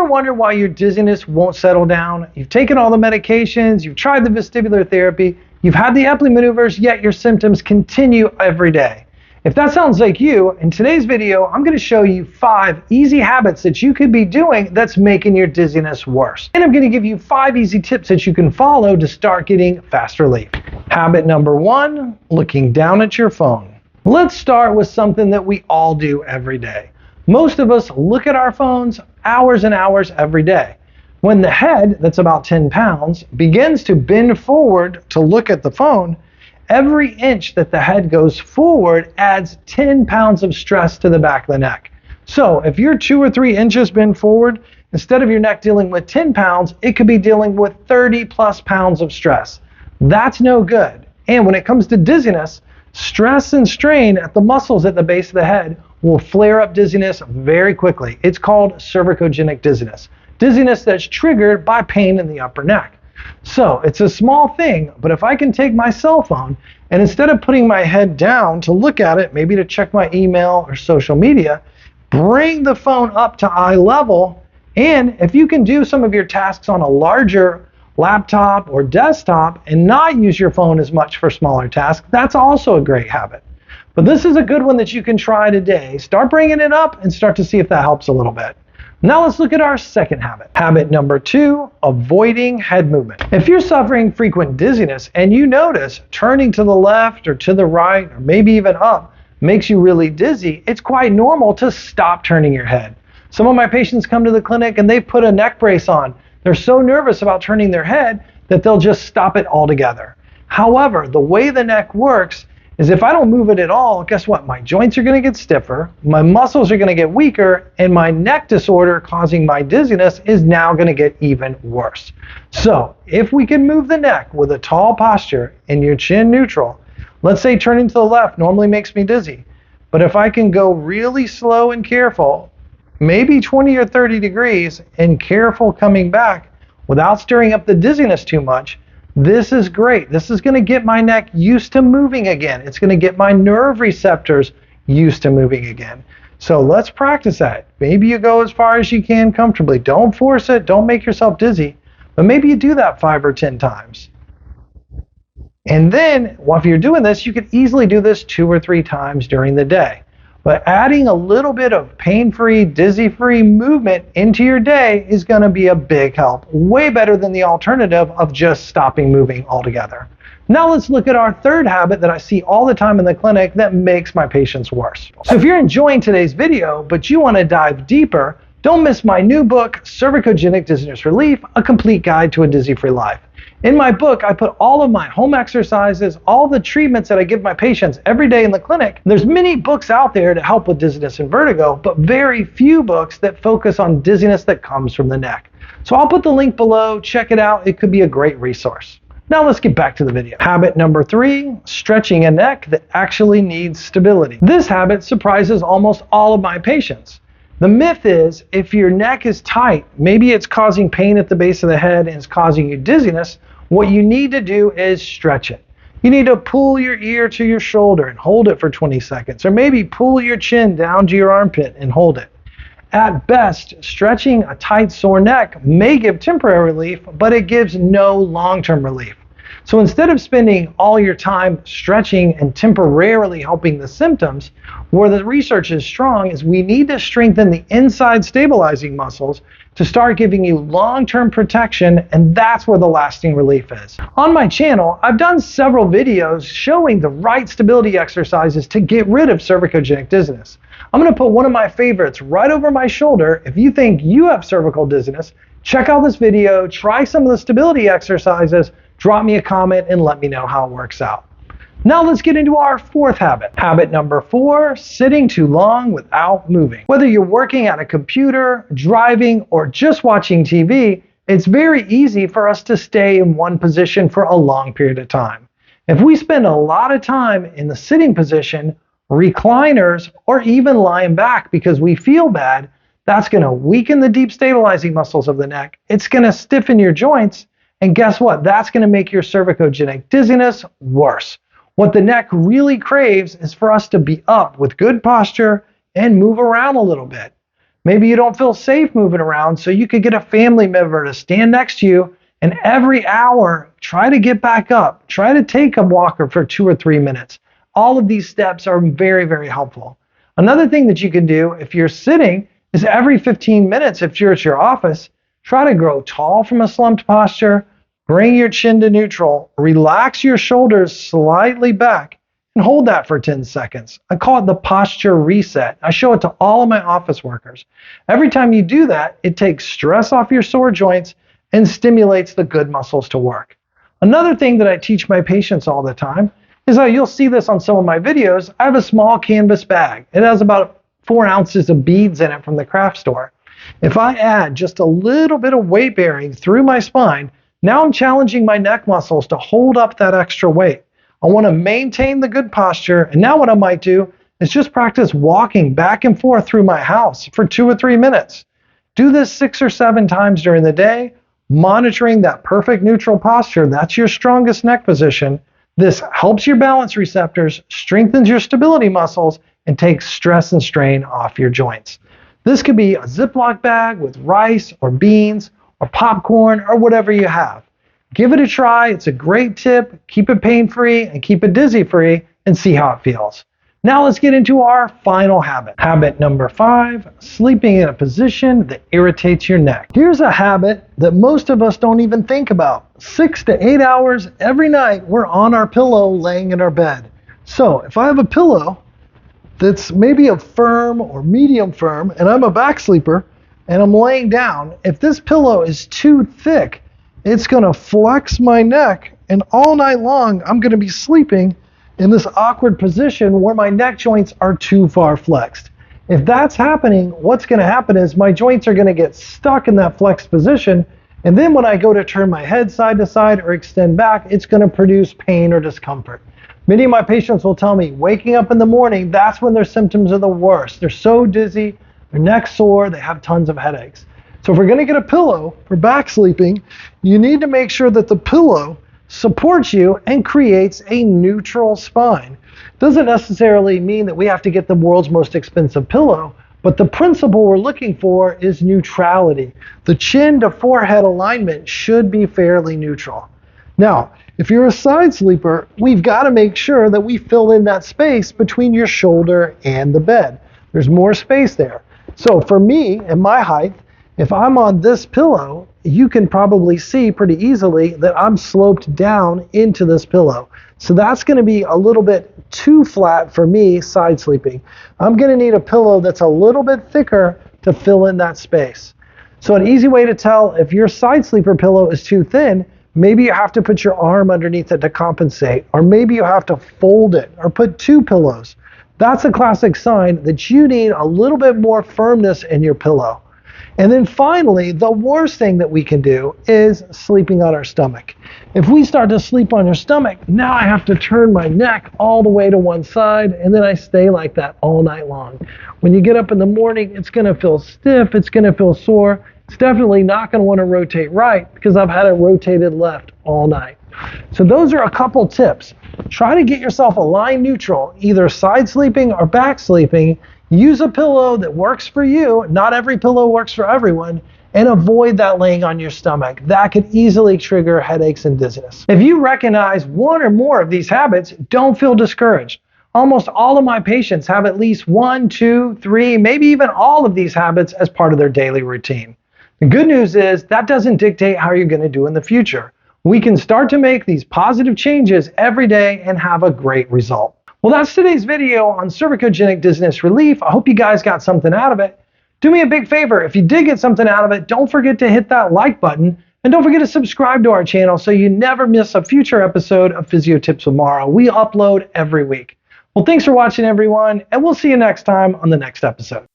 ever wondered why your dizziness won't settle down? You've taken all the medications, you've tried the vestibular therapy, you've had the Epley maneuvers, yet your symptoms continue every day. If that sounds like you, in today's video, I'm going to show you 5 easy habits that you could be doing that's making your dizziness worse. And I'm going to give you 5 easy tips that you can follow to start getting fast relief. Habit number 1, looking down at your phone. Let's start with something that we all do every day. Most of us look at our phones hours and hours every day. When the head, that's about 10 pounds, begins to bend forward to look at the phone, every inch that the head goes forward adds 10 pounds of stress to the back of the neck. So if you're 2 or 3 inches bend forward, instead of your neck dealing with 10 pounds, it could be dealing with 30 plus pounds of stress. That's no good. And when it comes to dizziness, stress and strain at the muscles at the base of the head will flare up dizziness very quickly. It's called cervicogenic dizziness. Dizziness that's triggered by pain in the upper neck. So it's a small thing, but if I can take my cell phone and instead of putting my head down to look at it, maybe to check my email or social media, bring the phone up to eye level, and if you can do some of your tasks on a larger laptop or desktop and not use your phone as much for smaller tasks, that's also a great habit. But this is a good one that you can try today. Start bringing it up and start to see if that helps a little bit. Now let's look at our second habit. Habit number 2, avoiding head movement. If you're suffering frequent dizziness and you notice turning to the left or to the right or maybe even up makes you really dizzy, it's quite normal to stop turning your head. Some of my patients come to the clinic and they've put a neck brace on. They're so nervous about turning their head that they'll just stop it altogether. However, the way the neck works is if I don't move it at all, guess what? My joints are going to get stiffer, my muscles are going to get weaker, and my neck disorder causing my dizziness is now going to get even worse. So if we can move the neck with a tall posture and your chin neutral, let's say turning to the left normally makes me dizzy, but if I can go really slow and careful, maybe 20 or 30 degrees, and careful coming back without stirring up the dizziness too much, this is great. This is going to get my neck used to moving again. It's going to get my nerve receptors used to moving again. So let's practice that. Maybe you go as far as you can comfortably. Don't force it. Don't make yourself dizzy. But maybe you do that 5 or 10 times. And then, well, if you're doing this, you could easily do this 2 or 3 times during the day. But adding a little bit of pain-free, dizzy-free movement into your day is going to be a big help. Way better than the alternative of just stopping moving altogether. Now let's look at our third habit that I see all the time in the clinic that makes my patients worse. So if you're enjoying today's video, but you want to dive deeper, don't miss my new book, Cervicogenic Dizziness Relief, A Complete Guide to a Dizzy-Free Life. In my book, I put all of my home exercises, all the treatments that I give my patients every day in the clinic. There's many books out there to help with dizziness and vertigo, but very few books that focus on dizziness that comes from the neck. So I'll put the link below, check it out. It could be a great resource. Now let's get back to the video. Habit number 3, stretching a neck that actually needs stability. This habit surprises almost all of my patients. The myth is if your neck is tight, maybe it's causing pain at the base of the head and it's causing you dizziness, what you need to do is stretch it. You need to pull your ear to your shoulder and hold it for 20 seconds, or maybe pull your chin down to your armpit and hold it. At best, stretching a tight, sore neck may give temporary relief, but it gives no long-term relief. So instead of spending all your time stretching and temporarily helping the symptoms, where the research is strong is we need to strengthen the inside stabilizing muscles to start giving you long-term protection, and that's where the lasting relief is. On my channel, I've done several videos showing the right stability exercises to get rid of cervicogenic dizziness. I'm going to put one of my favorites right over my shoulder. If you think you have cervical dizziness, check out this video, try some of the stability exercises, drop me a comment, and let me know how it works out. Now let's get into our fourth habit. Habit number 4, sitting too long without moving. Whether you're working at a computer, driving, or just watching TV, it's very easy for us to stay in one position for a long period of time. If we spend a lot of time in the sitting position, recliners, or even lying back because we feel bad, that's going to weaken the deep stabilizing muscles of the neck. It's going to stiffen your joints, and guess what? That's going to make your cervicogenic dizziness worse. What the neck really craves is for us to be up with good posture and move around a little bit. Maybe you don't feel safe moving around, so you could get a family member to stand next to you and every hour try to get back up. Try to take a walker for 2 or 3 minutes. All of these steps are very, very helpful. Another thing that you can do if you're sitting is every 15 minutes, if you're at your office, try to grow tall from a slumped posture, bring your chin to neutral, relax your shoulders slightly back, and hold that for 10 seconds. I call it the posture reset. I show it to all of my office workers. Every time you do that, it takes stress off your sore joints and stimulates the good muscles to work. Another thing that I teach my patients all the time is that you'll see this on some of my videos. I have a small canvas bag. It has about 4 ounces of beads in it from the craft store. If I add just a little bit of weight bearing through my spine, now I'm challenging my neck muscles to hold up that extra weight. I want to maintain the good posture, and now what I might do is just practice walking back and forth through my house for 2 or 3 minutes. Do this 6 or 7 times during the day, monitoring that perfect neutral posture. That's your strongest neck position. This helps your balance receptors, strengthens your stability muscles, and takes stress and strain off your joints. This could be a Ziploc bag with rice or beans or popcorn or whatever you have. Give it a try. It's a great tip. Keep it pain-free and keep it dizzy-free and see how it feels. Now let's get into our final habit. Habit number 5, sleeping in a position that irritates your neck. Here's a habit that most of us don't even think about. 6 to 8 hours every night, we're on our pillow laying in our bed. So if I have a pillow that's maybe a firm or medium firm, and I'm a back sleeper, and I'm laying down, if this pillow is too thick, it's gonna flex my neck, and all night long, I'm gonna be sleeping in this awkward position where my neck joints are too far flexed. If that's happening, what's gonna happen is my joints are gonna get stuck in that flexed position, and then when I go to turn my head side to side or extend back, it's gonna produce pain or discomfort. Many of my patients will tell me, waking up in the morning, that's when their symptoms are the worst. They're so dizzy, their neck's sore, they have tons of headaches. So if we're gonna get a pillow for back sleeping, you need to make sure that the pillow supports you and creates a neutral spine. Doesn't necessarily mean that we have to get the world's most expensive pillow, but the principle we're looking for is neutrality. The chin to forehead alignment should be fairly neutral. Now, if you're a side sleeper, we've got to make sure that we fill in that space between your shoulder and the bed. There's more space there. So for me, at my height, if I'm on this pillow, you can probably see pretty easily that I'm sloped down into this pillow. So that's going to be a little bit too flat for me side sleeping. I'm going to need a pillow that's a little bit thicker to fill in that space. So an easy way to tell if your side sleeper pillow is too thin, maybe you have to put your arm underneath it to compensate, or maybe you have to fold it or put 2 pillows. That's a classic sign that you need a little bit more firmness in your pillow. And then finally, the worst thing that we can do is sleeping on our stomach. If we start to sleep on your stomach, now I have to turn my neck all the way to one side, and then I stay like that all night long. When you get up in the morning, it's going to feel stiff, it's going to feel sore. It's definitely not going to want to rotate right because I've had it rotated left all night. So those are a couple tips. Try to get yourself aligned neutral, either side sleeping or back sleeping. Use a pillow that works for you. Not every pillow works for everyone. And avoid that laying on your stomach. That could easily trigger headaches and dizziness. If you recognize one or more of these habits, don't feel discouraged. Almost all of my patients have at least 1, 2, 3, maybe even all of these habits as part of their daily routine. The good news is that doesn't dictate how you're going to do in the future. We can start to make these positive changes every day and have a great result. Well, that's today's video on cervicogenic dizziness relief. I hope you guys got something out of it. Do me a big favor. If you did get something out of it, don't forget to hit that like button. And don't forget to subscribe to our channel so you never miss a future episode of Physio Tips with Mara. We upload every week. Well, thanks for watching, everyone, and we'll see you next time on the next episode.